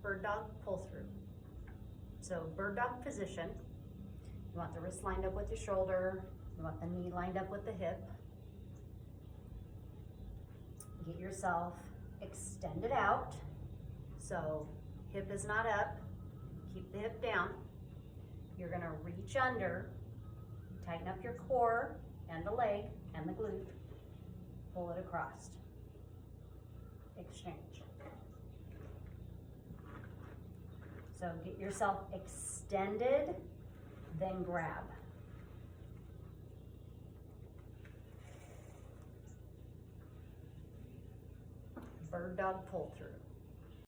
bird dog pull through. So bird dog position, you want the wrist lined up with your shoulder, you want the knee lined up with the hip. Get yourself extended out, so hip is not up, keep the hip down. You're gonna reach under, tighten up your core and the leg and the glute, pull it across, exchange. So get yourself extended, then grab. Bird dog pull through.